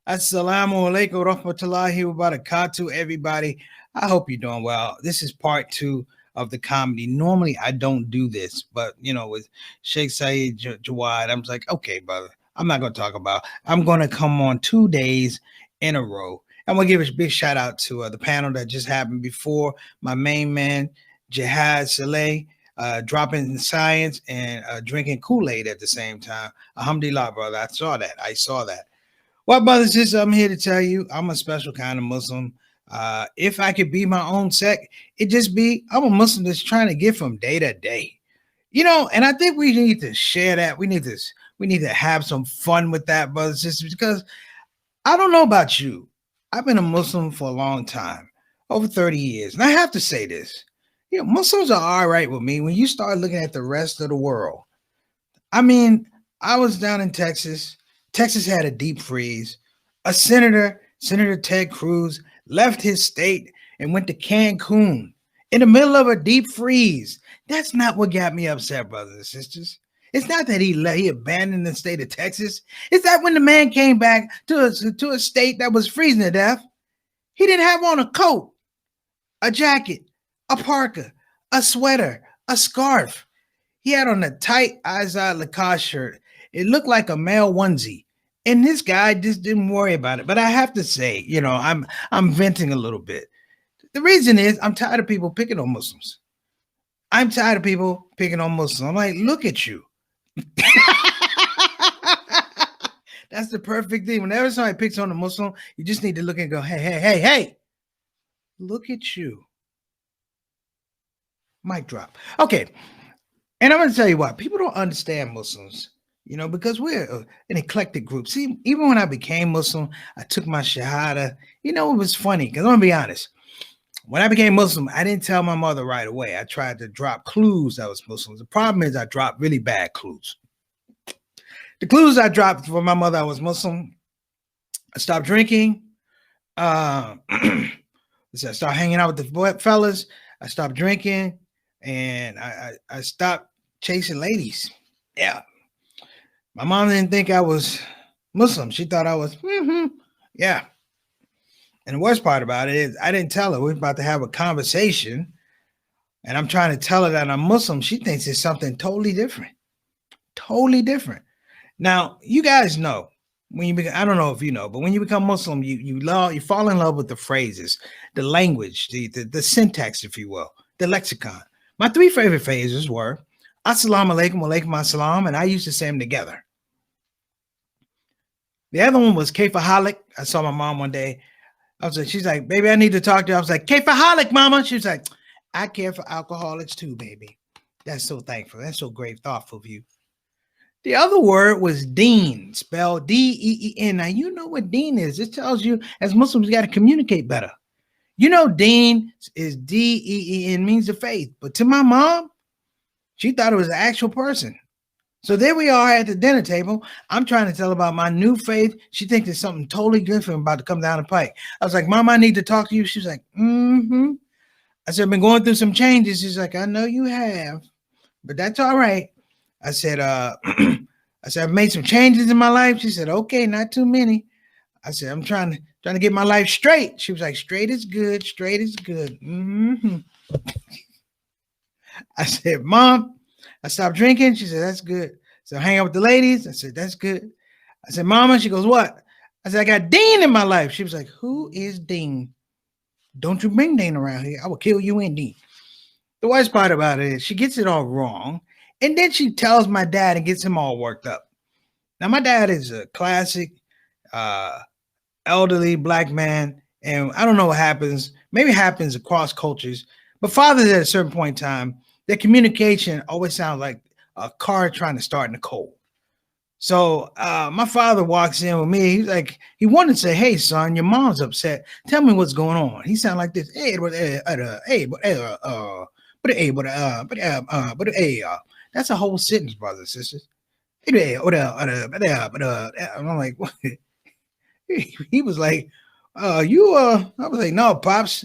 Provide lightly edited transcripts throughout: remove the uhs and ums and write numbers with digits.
Assalamu alaikum rahmatullahi wa barakatuh, everybody. I hope you're doing well. This is part two of the comedy. Normally, I don't do this, but with Sheikh Saeed Jawad, I'm like, okay, brother, I'm not going to talk about. I'm going to come on 2 days in a row. I'm going to give a big shout out to the panel that just happened before. My main man, Jihad Saleh, dropping science and drinking Kool-Aid at the same time. Alhamdulillah, brother. I saw that. Well, brothers and sisters, I'm here to tell you I'm a special kind of Muslim. If I could be my own sect, it just be I'm a Muslim that's trying to get from day to day. And I think we need to share that. We need to have some fun with that, brothers and sisters, because I don't know about you. I've been a Muslim for a long time, over 30 years. And I have to say this. Muslims are all right with me when you start looking at the rest of the world. I mean, I was down in Texas. Texas had a deep freeze. A Senator Ted Cruz, left his state and went to Cancun in the middle of a deep freeze. That's not what got me upset, brothers and sisters. It's not that he abandoned the state of Texas. It's that when the man came back to a state that was freezing to death, he didn't have on a coat, a jacket, a parka, a sweater, a scarf. He had on a tight Isaiah Lacoste shirt. It looked like a male onesie. And this guy just didn't worry about it. But I have to say, I'm venting a little bit. The reason is I'm tired of people picking on Muslims. I'm like, look at you. That's the perfect thing. Whenever somebody picks on a Muslim, you just need to look and go, hey, look at you. Mic drop. Okay. And I'm going to tell you what, people don't understand Muslims. Because we're an eclectic group. See, even when I became Muslim, I took my Shahada. It was funny because I'm going to be honest. When I became Muslim, I didn't tell my mother right away. I tried to drop clues I was Muslim. The problem is I dropped really bad clues. The clues I dropped for my mother I was Muslim. I stopped drinking. I started hanging out with the fellas. I stopped drinking. And I stopped chasing ladies. Yeah. My mom didn't think I was Muslim. She thought I was, yeah. And the worst part about it is I didn't tell her. We're about to have a conversation. And I'm trying to tell her that I'm Muslim. She thinks it's something totally different. Totally different. Now, you guys know, I don't know if you know, but when you become Muslim, you fall in love with the phrases, the language, the syntax, if you will, the lexicon. My three favorite phrases were Assalamu alaikum, wa alaikum assalam, and I used to say them together. The other one was Kefaholic. I saw my mom one day. She's like, baby, I need to talk to you. I was like, Kefaholic, mama. She was like, I care for alcoholics too, baby. That's so thankful. That's so great, thoughtful of you. The other word was Deen, spelled D-E-E-N. Now, you know what Deen is. It tells you, as Muslims, you got to communicate better. Deen is D-E-E-N, means the faith. But to my mom, she thought it was an actual person. So there we are at the dinner table. I'm trying to tell her about my new faith. She thinks there's something totally different about to come down the pike. I was like, Mom, I need to talk to you. She's like, I said, I've been going through some changes. She's like, I know you have, but that's all right. I said, I've made some changes in my life. She said, okay, not too many. I said, I'm trying to get my life straight. She was like, straight is good. Straight is good. I said, Mom, I stopped drinking. She said, that's good. So hang out with the ladies. I said, that's good. I said, Mama, she goes, what? I said, I got Dean in my life. She was like, who is Dean? Don't you bring Dean around here. I will kill you and Dean. The worst part about it is she gets it all wrong. And then she tells my dad and gets him all worked up. Now, my dad is a classic, elderly black man. And I don't know what happens. Maybe it happens across cultures. But fathers at a certain point in time, their communication always sounds like a car trying to start in the cold. So my father walks in with me. He's like, he wanted to say, hey, son, your mom's upset. Tell me what's going on. He sounded like this. That's a whole sentence, brothers and sisters. And I'm like, what? He was like, I was like, no, Pops.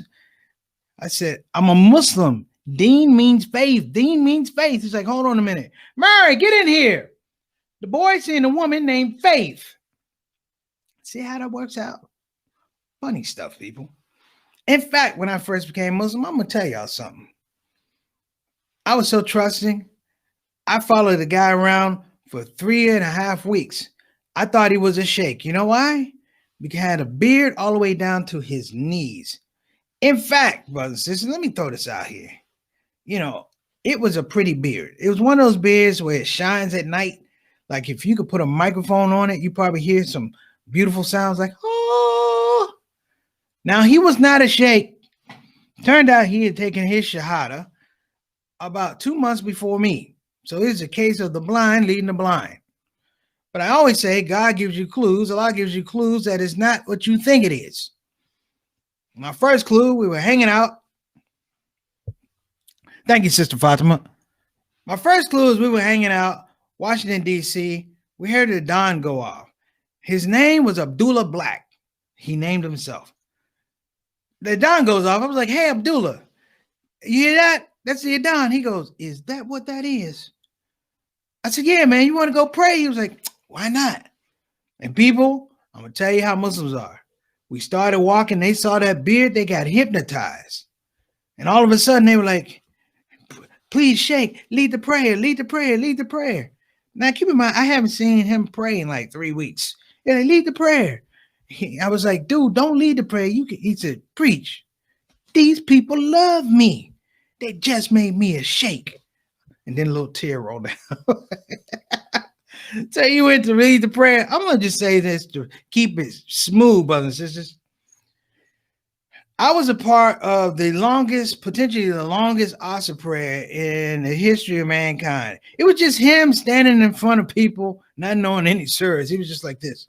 I said, I'm a Muslim. Deen means faith. Deen means faith. He's like, hold on a minute. Mary, get in here. The boy seen a woman named Faith. See how that works out? Funny stuff, people. In fact, when I first became Muslim, I'm going to tell y'all something. I was so trusting. I followed the guy around for 3.5 weeks. I thought he was a sheikh. You know why? Because he had a beard all the way down to his knees. In fact, brothers and sisters, let me throw this out here. You know, it was a pretty beard. It was one of those beards where it shines at night. Like if you could put a microphone on it, you probably hear some beautiful sounds like, oh. Now, he was not a sheikh. Turned out he had taken his shahada about 2 months before me. So it's a case of the blind leading the blind. But I always say God gives you clues. Allah gives you clues that is not what you think it is. My first clue, we were hanging out. Thank you, Sister Fatima. My first clue is we were hanging out, Washington, D.C. We heard the Don go off. His name was Abdullah Black. He named himself. The Don goes off. I was like, hey, Abdullah, you hear that? That's the Don. He goes, is that what that is? I said, yeah, man, you want to go pray? He was like, why not? And people, I'm going to tell you how Muslims are. We started walking. They saw that beard. They got hypnotized. And all of a sudden, they were like, please, Sheikh, lead the prayer, lead the prayer, lead the prayer. Now, keep in mind, I haven't seen him pray in like 3 weeks. Yeah, lead the prayer. I was like, dude, don't lead the prayer. He said, preach. These people love me. They just made me a sheikh. And then a little tear rolled down. So you went to read the prayer. I'm going to just say this to keep it smooth, brothers and sisters. I was a part of the longest, potentially the longest Asa prayer in the history of mankind. It was just him standing in front of people, not knowing any surahs. He was just like this.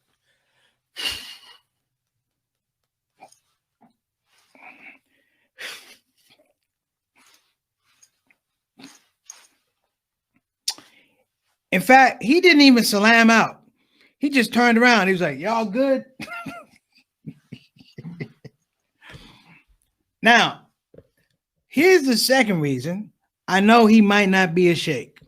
In fact, he didn't even salam out. He just turned around. He was like, y'all good? Now, here's the second reason I know he might not be a sheikh.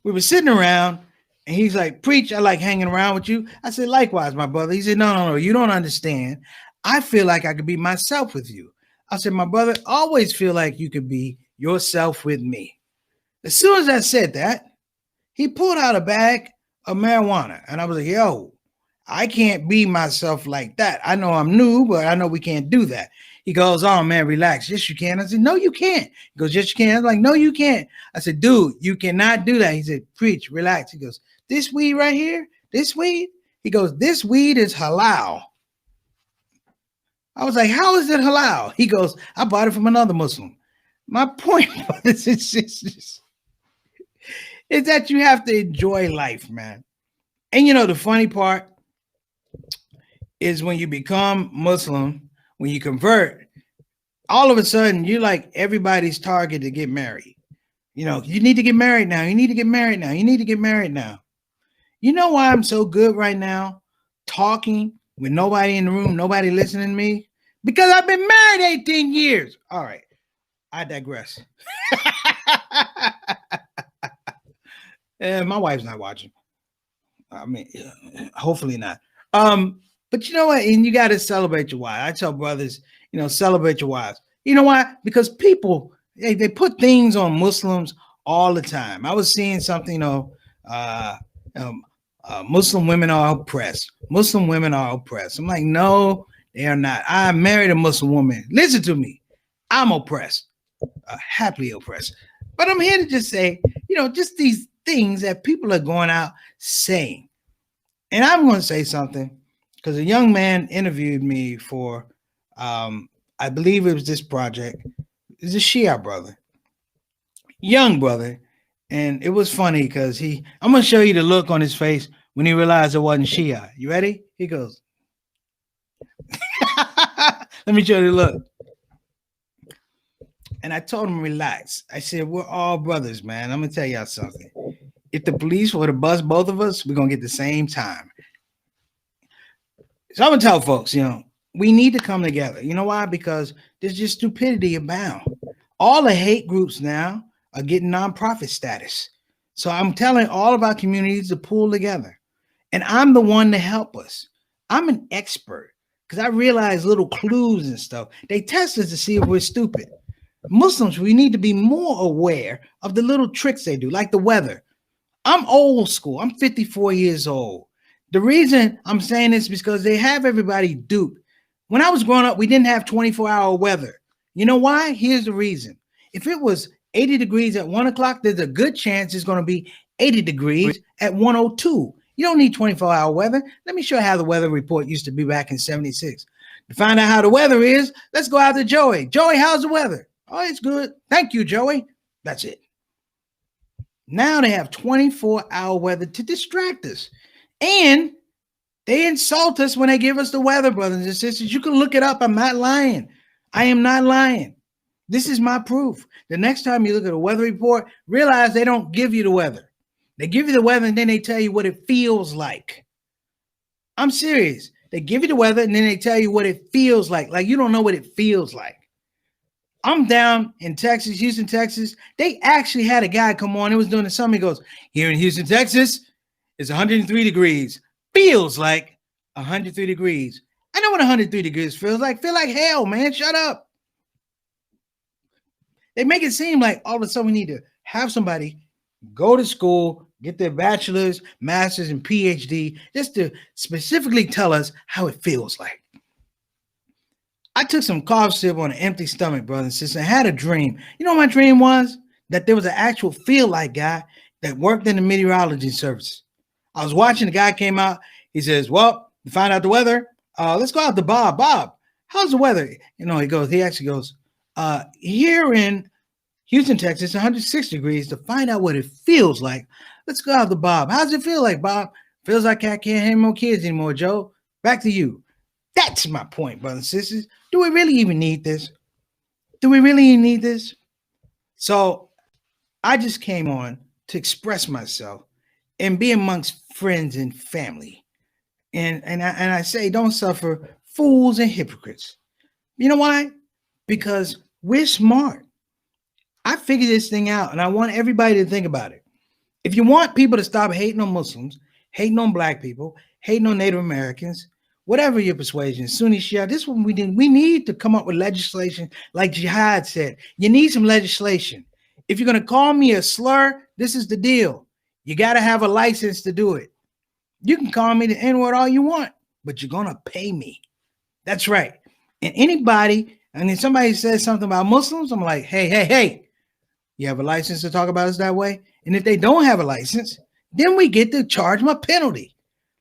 We were sitting around and he's like, preach, I like hanging around with you. I said, likewise, my brother. He said, no, you don't understand. I feel like I could be myself with you. I said, my brother, always feel like you could be yourself with me. As soon as I said that, he pulled out a bag of marijuana. And I was like, yo, I can't be myself like that. I know I'm new, but I know we can't do that. He goes, oh, man, relax. Yes, you can. I said, no, you can't. He goes, yes, you can. I was like, no, you can't. I said, dude, you cannot do that. He said, preach, relax. He goes, this weed right here, this weed? He goes, this weed is halal. I was like, how is it halal? He goes, I bought it from another Muslim. My point is that you have to enjoy life, man. And you know, the funny part is when you become Muslim, when you convert, all of a sudden you're like everybody's target to get married. You know, you need to get married now. You need to get married now. You need to get married now. You know why I'm so good right now talking with nobody in the room, nobody listening to me? Because I've been married 18 years. All right, I digress. And my wife's not watching. I mean, hopefully not. But you know what? And you got to celebrate your wife. I tell brothers, you know, celebrate your wives. You know why? Because people, they put things on Muslims all the time. I was seeing something, you know, Muslim women are oppressed. Muslim women are oppressed. I'm like, no, they are not. I married a Muslim woman. Listen to me. I'm oppressed, happily oppressed. But I'm here to just say, you know, just these things that people are going out saying. And I'm going to say something because a young man interviewed me for, I believe it was this project. It's a Shia brother, young brother. And it was funny because I'm going to show you the look on his face when he realized it wasn't Shia. You ready? He goes, let me show you the look. And I told him, relax. I said, we're all brothers, man. I'm going to tell y'all something. If the police were to bust both of us, we're going to get the same time. So I'm going to tell folks, you know, we need to come together. You know why? Because there's just stupidity abound. All the hate groups now are getting nonprofit status. So I'm telling all of our communities to pull together. And I'm the one to help us. I'm an expert because I realize little clues and stuff. They test us to see if we're stupid. Muslims, we need to be more aware of the little tricks they do, like the weather. I'm old school. I'm 54 years old. The reason I'm saying this is because they have everybody duped. When I was growing up, we didn't have 24-hour weather. You know why? Here's the reason. If it was 80 degrees at 1 o'clock, there's a good chance it's going to be 80 degrees at 1:02. You don't need 24-hour weather. Let me show you how the weather report used to be back in 76. To find out how the weather is, let's go out to Joey. Joey, how's the weather? Oh, it's good. Thank you, Joey. That's it. Now they have 24-hour weather to distract us. And they insult us when they give us the weather, brothers and sisters. You can look it up. I'm not lying. I am not lying. This is my proof. The next time you look at a weather report, realize they don't give you the weather. They give you the weather and then they tell you what it feels like. I'm serious. They give you the weather and then they tell you what it feels like. Like you don't know what it feels like. I'm down in Texas, Houston, Texas. They actually had a guy come on. It was during the summer. He goes, here in Houston, Texas, it's 103 degrees. Feels like 103 degrees. I know what 103 degrees feels like. Feel like hell, man. Shut up. They make it seem like all of a sudden we need to have somebody go to school, get their bachelor's, master's, and PhD just to specifically tell us how it feels like. I took some cough syrup on an empty stomach, brother and sister. I had a dream. You know what my dream was? That there was an actual feel-like guy that worked in the meteorology service. I was watching, the guy came out. He says, well, to find out the weather, let's go out to Bob. Bob, how's the weather? You know, he actually goes, here in Houston, Texas, 106 degrees. To find out what it feels like, let's go out to Bob. How's it feel like, Bob? Feels like I can't have more kids anymore, Joe. Back to you. That's my point, brothers and sisters. Do we really even need this? Do we really even need this? So I just came on to express myself and be amongst friends and family. And I say, don't suffer fools and hypocrites. You know why? Because we're smart. I figured this thing out, and I want everybody to think about it. If you want people to stop hating on Muslims, hating on black people, hating on Native Americans, whatever your persuasion, Sunni, Shia, this is what we did. We need to come up with legislation like Jihad said. You need some legislation. If you're going to call me a slur, this is the deal. You got to have a license to do it. You can call me the N-word all you want, but you're going to pay me. That's right. And anybody, and if somebody says something about Muslims, I'm like, hey, you have a license to talk about us that way? And if they don't have a license, then we get to charge them a penalty.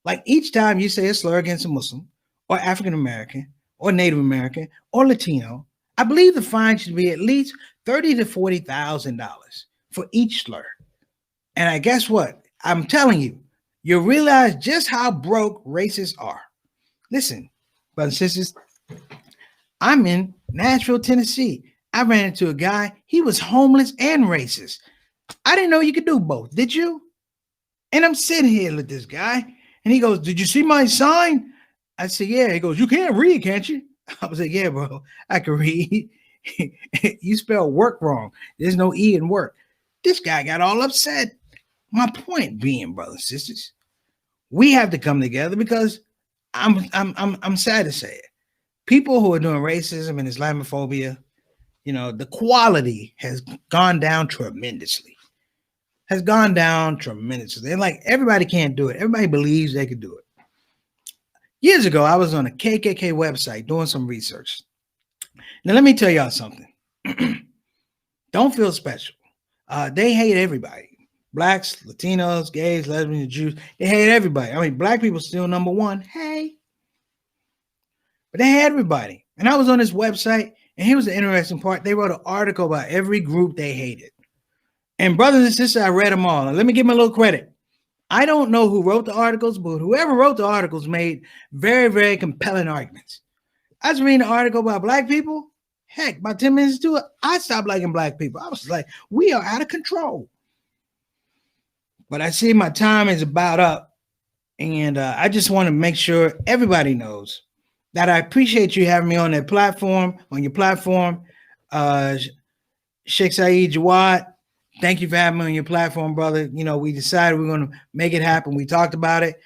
Like each time you say a slur against a Muslim or African American or Native American or Latino, I believe the fine should be at least $30,000 to $40,000 for each slur. And I guess what? I'm telling you, you realize just how broke racists are. Listen, brothers and sisters, I'm in Nashville, Tennessee. I ran into a guy. He was homeless and racist. I didn't know you could do both. Did you? And I'm sitting here with this guy. And he goes, did you see my sign? I said, yeah. He goes, you can't read, can't you? I was like, yeah, bro, I can read. You spell work wrong. There's no E in work. This guy got all upset. My point being, brothers and sisters, we have to come together because I'm sad to say it. People who are doing racism and Islamophobia, you know, the quality has gone down tremendously. And like everybody can't do it. Everybody believes they could do it. Years ago, I was on a KKK website doing some research. Now, let me tell y'all something. Don't feel special. They hate everybody. Blacks, Latinos, gays, lesbians, Jews. They hate everybody. I mean, black people still number one. Hey. But they hate everybody. And I was on this website, and here was the interesting part. They wrote an article about every group they hated. And brothers and sisters, I read them all. And let me give them a little credit. I don't know who wrote the articles, but whoever wrote the articles made very, very compelling arguments. I was reading an article about black people. Heck, about 10 minutes into it, I stopped liking black people. I was like, we are out of control. But I see my time is about up. And I just want to make sure everybody knows that I appreciate you having me on that platform, on your platform. Sheikh Saeed Jawad, thank you for having me on your platform, brother. You know, we decided we're going to make it happen. We talked about it.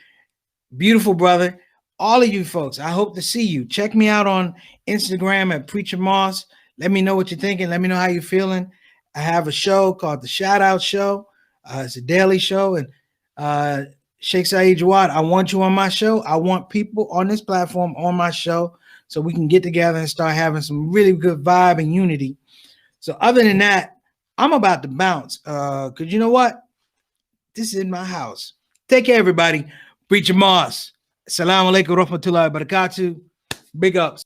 Beautiful, brother. all of you folks, I hope to see you. Check me out on Instagram at Preacher Moss. Let me know what you're thinking. Let me know how you're feeling. I have a show called the Shout Out Show. It's a daily show. And Sheikh Saeed Jawad, I want you on my show. I want people on this platform on my show so we can get together and start having some really good vibe and unity. So other than that, I'm about to bounce. Because you know what? This is in my house. Take care, everybody. Preacher Moss. Assalamu alaikum wa rahmatullahi wa barakatuh. Big ups.